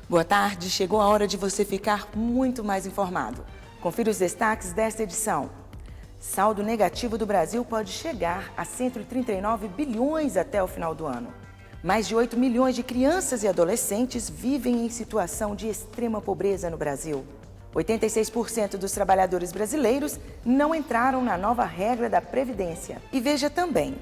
Boa tarde, chegou a hora de você ficar muito mais informado. Confira os destaques desta edição. Saldo negativo do Brasil pode chegar a 139 bilhões até o final do ano. Mais de 8 milhões de crianças e adolescentes vivem em situação de extrema pobreza no Brasil. 86% dos trabalhadores brasileiros não entraram na nova regra da Previdência. E veja também.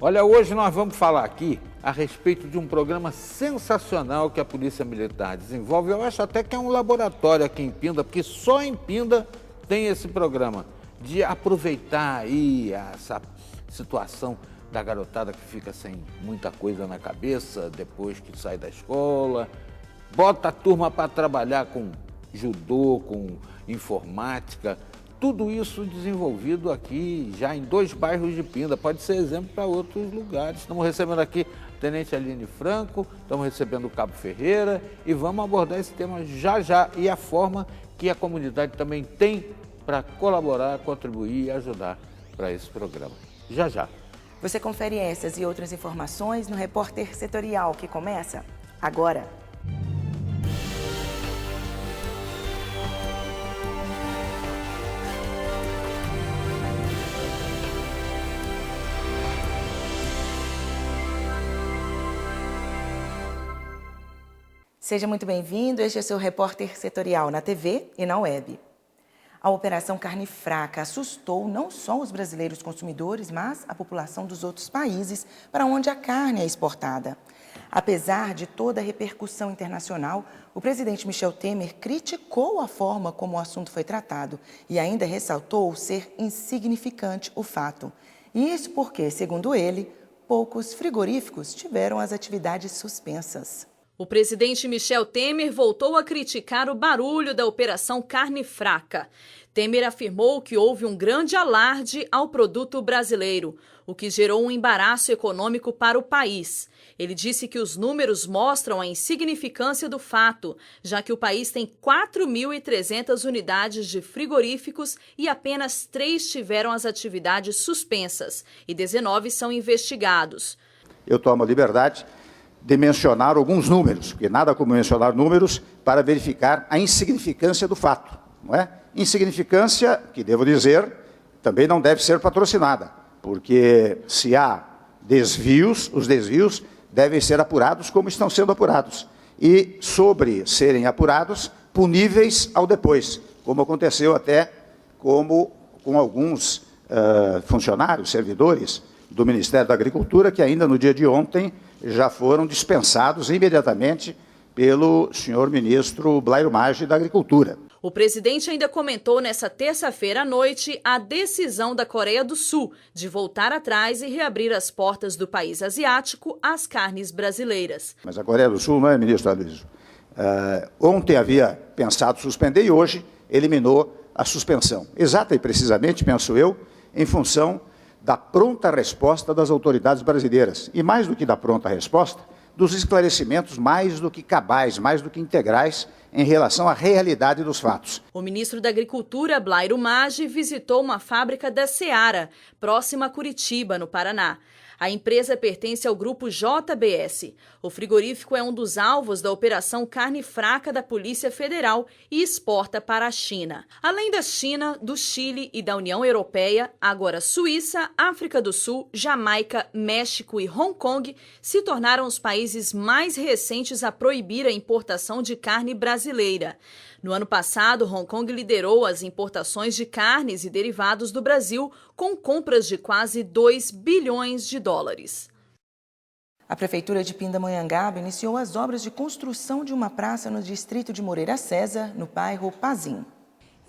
Olha, hoje nós vamos falar aqui a respeito de um programa sensacional que a Polícia Militar desenvolve. Eu acho até que é um laboratório aqui em Pinda, porque só em Pinda tem esse programa de aproveitar aí essa situação da garotada que fica sem muita coisa na cabeça depois que sai da escola, bota a turma para trabalhar com judô, com informática, tudo isso desenvolvido aqui já em 2 bairros de Pinda, pode ser exemplo para outros lugares. Estamos recebendo aqui a Tenente Aline Franco, estamos recebendo o Cabo Ferreira e vamos abordar esse tema já e a forma que a comunidade também tem para colaborar, contribuir e ajudar para esse programa. Já. Você confere essas e outras informações no Repórter Setorial, que começa agora. Seja muito bem-vindo, este é o seu Repórter Setorial na TV e na web. A Operação Carne Fraca assustou não só os brasileiros consumidores, mas a população dos outros países para onde a carne é exportada. Apesar de toda a repercussão internacional, o presidente Michel Temer criticou a forma como o assunto foi tratado e ainda ressaltou ser insignificante o fato. E isso porque, segundo ele, poucos frigoríficos tiveram as atividades suspensas. O presidente Michel Temer voltou a criticar o barulho da Operação Carne Fraca. Temer afirmou que houve um grande alarde ao produto brasileiro, o que gerou um embaraço econômico para o país. Ele disse que os números mostram a insignificância do fato, já que o país tem 4.300 unidades de frigoríficos e apenas 3 tiveram as atividades suspensas e 19 são investigados. Eu tomo a liberdade de mencionar alguns números, porque nada como mencionar números para verificar a insignificância do fato, não é? Insignificância que, devo dizer, também não deve ser patrocinada, porque se há desvios, os desvios devem ser apurados como estão sendo apurados, e sobre serem apurados, puníveis ao depois, como aconteceu até com alguns funcionários, servidores do Ministério da Agricultura, que ainda no dia de ontem já foram dispensados imediatamente pelo senhor ministro Blairo Maggi da Agricultura. O presidente ainda comentou nesta terça-feira à noite a decisão da Coreia do Sul de voltar atrás e reabrir as portas do país asiático às carnes brasileiras. Mas a Coreia do Sul, não é, ministro Aloysio? Ontem havia pensado suspender e hoje eliminou a suspensão. Exata e precisamente, penso eu, em função da pronta resposta das autoridades brasileiras. E mais do que da pronta resposta, dos esclarecimentos mais do que cabais, mais do que integrais em relação à realidade dos fatos. O ministro da Agricultura, Blairo Maggi, visitou uma fábrica da Seara, próxima a Curitiba, no Paraná. A empresa pertence ao grupo JBS. O frigorífico é um dos alvos da Operação Carne Fraca da Polícia Federal e exporta para a China. Além da China, do Chile e da União Europeia, agora Suíça, África do Sul, Jamaica, México e Hong Kong se tornaram os países mais recentes a proibir a importação de carne brasileira. No ano passado, Hong Kong liderou as importações de carnes e derivados do Brasil, com compras de quase 2 bilhões de dólares. A Prefeitura de Pindamonhangaba iniciou as obras de construção de uma praça no distrito de Moreira César, no bairro Pazim.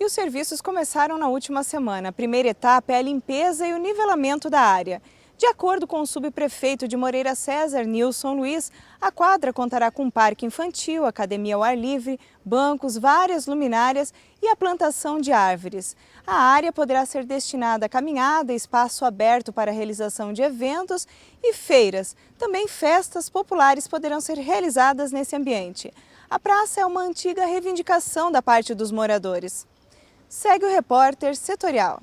E os serviços começaram na última semana. A primeira etapa é a limpeza e o nivelamento da área. De acordo com o subprefeito de Moreira César, Nilson Luiz, a quadra contará com um parque infantil, academia ao ar livre, bancos, várias luminárias e a plantação de árvores. A área poderá ser destinada a caminhada, espaço aberto para a realização de eventos e feiras. Também festas populares poderão ser realizadas nesse ambiente. A praça é uma antiga reivindicação da parte dos moradores. Segue o repórter Setorial.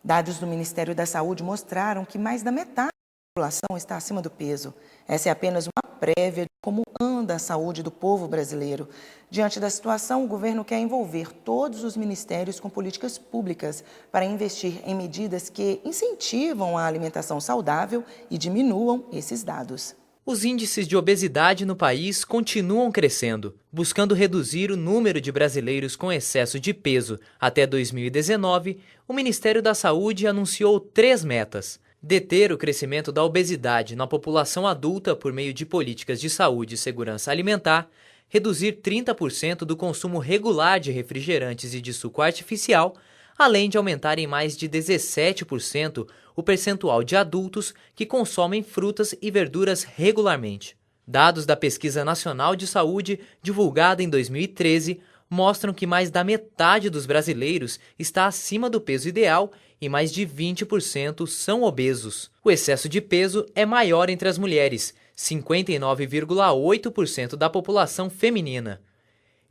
Dados do Ministério da Saúde mostraram que mais da metade população está acima do peso. Essa é apenas uma prévia de como anda a saúde do povo brasileiro. Diante da situação, o governo quer envolver todos os ministérios com políticas públicas para investir em medidas que incentivam a alimentação saudável e diminuam esses dados. Os índices de obesidade no país continuam crescendo. Buscando reduzir o número de brasileiros com excesso de peso até 2019, o Ministério da Saúde anunciou 3 metas. Deter o crescimento da obesidade na população adulta por meio de políticas de saúde e segurança alimentar, reduzir 30% do consumo regular de refrigerantes e de suco artificial, além de aumentar em mais de 17% o percentual de adultos que consomem frutas e verduras regularmente. Dados da Pesquisa Nacional de Saúde, divulgada em 2013, mostram que mais da metade dos brasileiros está acima do peso ideal e mais de 20% são obesos. O excesso de peso é maior entre as mulheres, 59,8% da população feminina.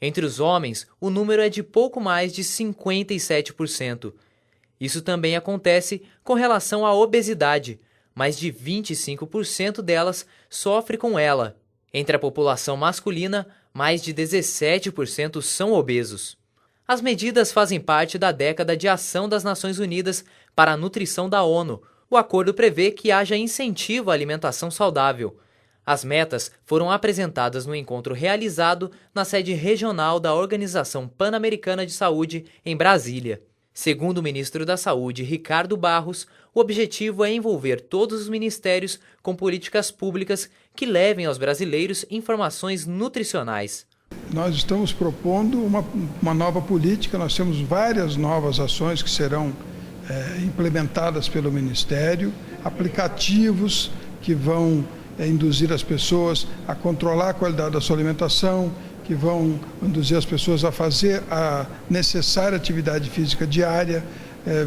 Entre os homens, o número é de pouco mais de 57%. Isso também acontece com relação à obesidade. Mais de 25% delas sofre com ela. Entre a população masculina, mais de 17% são obesos. As medidas fazem parte da década de ação das Nações Unidas para a Nutrição da ONU. O acordo prevê que haja incentivo à alimentação saudável. As metas foram apresentadas no encontro realizado na sede regional da Organização Pan-Americana de Saúde, em Brasília. Segundo o ministro da Saúde, Ricardo Barros, o objetivo é envolver todos os ministérios com políticas públicas que levem aos brasileiros informações nutricionais. Nós estamos propondo uma nova política, nós temos várias novas ações que serão implementadas pelo Ministério, aplicativos que vão induzir as pessoas a controlar a qualidade da sua alimentação, que vão induzir as pessoas a fazer a necessária atividade física diária.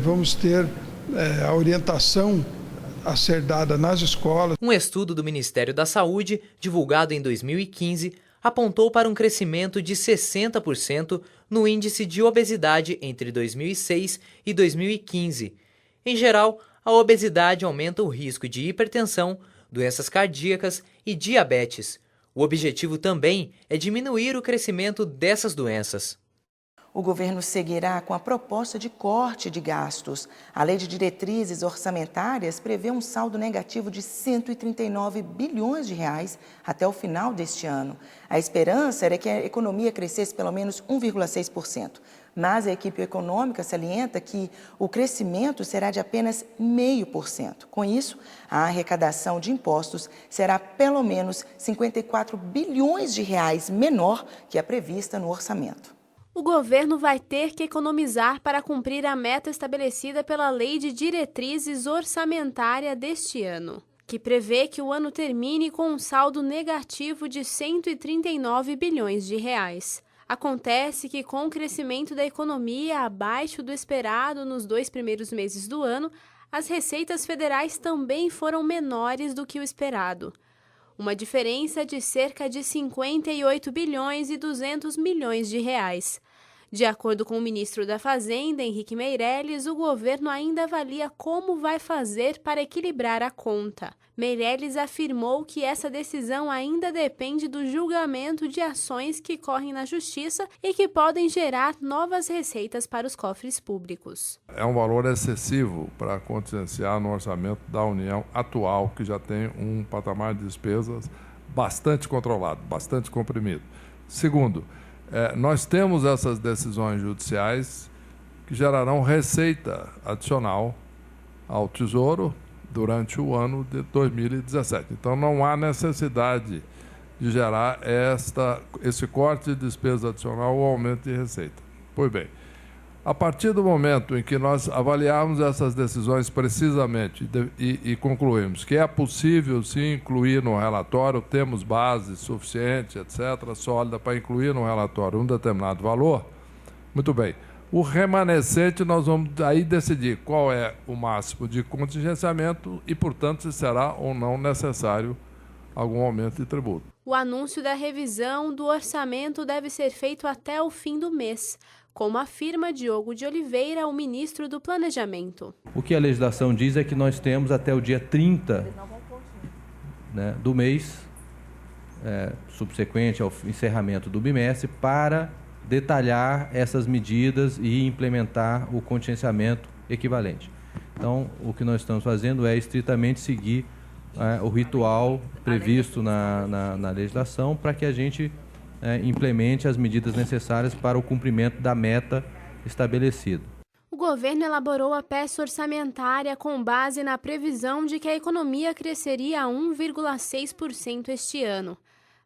Vamos ter a orientação a ser dada nas escolas. Um estudo do Ministério da Saúde, divulgado em 2015, apontou para um crescimento de 60% no índice de obesidade entre 2006 e 2015. Em geral, a obesidade aumenta o risco de hipertensão, doenças cardíacas e diabetes. O objetivo também é diminuir o crescimento dessas doenças. O governo seguirá com a proposta de corte de gastos. A Lei de Diretrizes Orçamentárias prevê um saldo negativo de 139 bilhões de reais até o final deste ano. A esperança era que a economia crescesse pelo menos 1,6%. Mas a equipe econômica salienta que o crescimento será de apenas 0,5%. Com isso, a arrecadação de impostos será pelo menos 54 bilhões de reais menor que a prevista no orçamento. O governo vai ter que economizar para cumprir a meta estabelecida pela Lei de Diretrizes Orçamentária deste ano, que prevê que o ano termine com um saldo negativo de 139 bilhões de reais. Acontece que, com o crescimento da economia abaixo do esperado nos 2 primeiros meses do ano, as receitas federais também foram menores do que o esperado. Uma diferença de cerca de 58 bilhões e 200 milhões de reais. De acordo com o ministro da Fazenda, Henrique Meirelles, o governo ainda avalia como vai fazer para equilibrar a conta. Meirelles afirmou que essa decisão ainda depende do julgamento de ações que correm na Justiça e que podem gerar novas receitas para os cofres públicos. É um valor excessivo para contingenciar no orçamento da União atual, que já tem um patamar de despesas bastante controlado, bastante comprimido. Segundo, nós temos essas decisões judiciais que gerarão receita adicional ao Tesouro durante o ano de 2017. Então, não há necessidade de gerar esse corte de despesa adicional ou aumento de receita. Pois bem, a partir do momento em que nós avaliarmos essas decisões precisamente e concluirmos que é possível sim incluir no relatório, temos base suficiente, etc., sólida para incluir no relatório um determinado valor, muito bem. O remanescente nós vamos aí decidir qual é o máximo de contingenciamento e, portanto, se será ou não necessário algum aumento de tributo. O anúncio da revisão do orçamento deve ser feito até o fim do mês, como afirma Diogo de Oliveira, o ministro do Planejamento. O que a legislação diz é que nós temos até o dia 30 né, do mês subsequente ao encerramento do bimestre para detalhar essas medidas e implementar o contingenciamento equivalente. Então, o que nós estamos fazendo é estritamente seguir o ritual previsto na legislação para que a gente implemente as medidas necessárias para o cumprimento da meta estabelecida. O governo elaborou a peça orçamentária com base na previsão de que a economia cresceria a 1,6% este ano.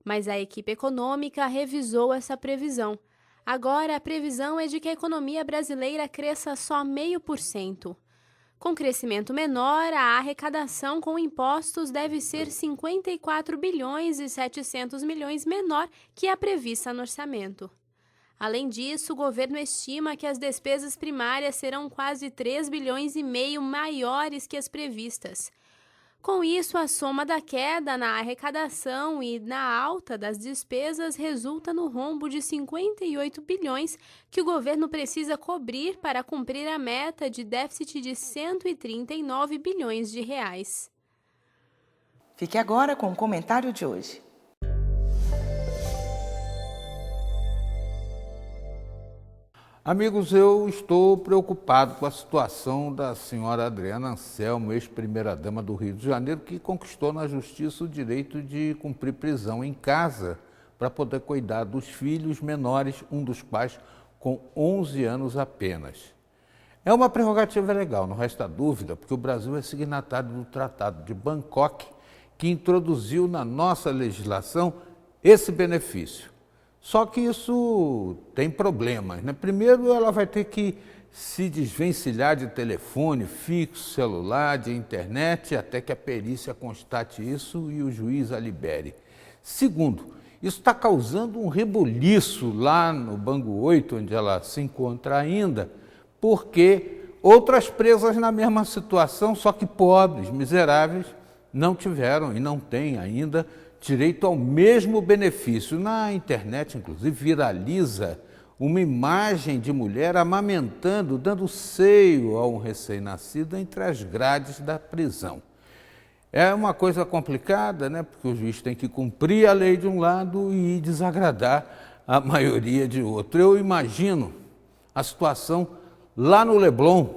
Mas a equipe econômica revisou essa previsão. Agora, a previsão é de que a economia brasileira cresça só 0,5%. Com crescimento menor, a arrecadação com impostos deve ser 54 bilhões e 700 milhões menor que a prevista no orçamento. Além disso, o governo estima que as despesas primárias serão quase 3 bilhões e meio maiores que as previstas. Com isso, a soma da queda na arrecadação e na alta das despesas resulta no rombo de 58 bilhões que o governo precisa cobrir para cumprir a meta de déficit de 139 bilhões de reais. Fique agora com o comentário de hoje. Amigos, eu estou preocupado com a situação da senhora Adriana Anselmo, ex-primeira-dama do Rio de Janeiro, que conquistou na justiça o direito de cumprir prisão em casa para poder cuidar dos filhos menores, um dos quais com 11 anos apenas. É uma prerrogativa legal, não resta dúvida, porque o Brasil é signatário do Tratado de Bangkok, que introduziu na nossa legislação esse benefício. Só que isso tem problemas, né? Primeiro, ela vai ter que se desvencilhar de telefone fixo, celular, de internet, até que a perícia constate isso e o juiz a libere. Segundo, isso está causando um rebuliço lá no Bangu 8, onde ela se encontra ainda, porque outras presas na mesma situação, só que pobres, miseráveis, não tiveram e não têm ainda direito ao mesmo benefício. Na internet, inclusive, viraliza uma imagem de mulher amamentando, dando seio a um recém-nascido entre as grades da prisão. É uma coisa complicada, né? Porque o juiz tem que cumprir a lei de um lado e desagradar a maioria de outro. Eu imagino a situação lá no Leblon,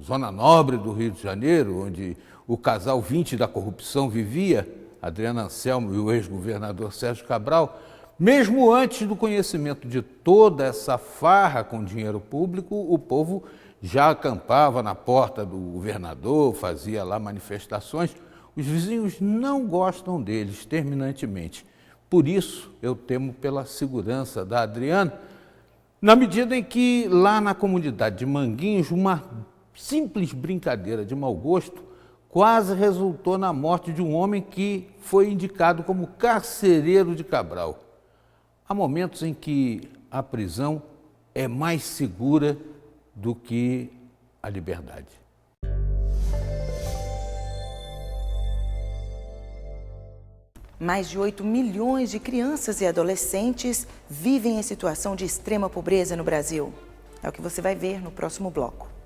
zona nobre do Rio de Janeiro, onde o casal 20 da corrupção vivia, Adriana Anselmo e o ex-governador Sérgio Cabral. Mesmo antes do conhecimento de toda essa farra com dinheiro público, o povo já acampava na porta do governador, fazia lá manifestações. Os vizinhos não gostam deles terminantemente. Por isso, eu temo pela segurança da Adriana, na medida em que lá na comunidade de Manguinhos, uma simples brincadeira de mau gosto quase resultou na morte de um homem que foi indicado como carcereiro de Cabral. Há momentos em que a prisão é mais segura do que a liberdade. Mais de 8 milhões de crianças e adolescentes vivem em situação de extrema pobreza no Brasil. É o que você vai ver no próximo bloco.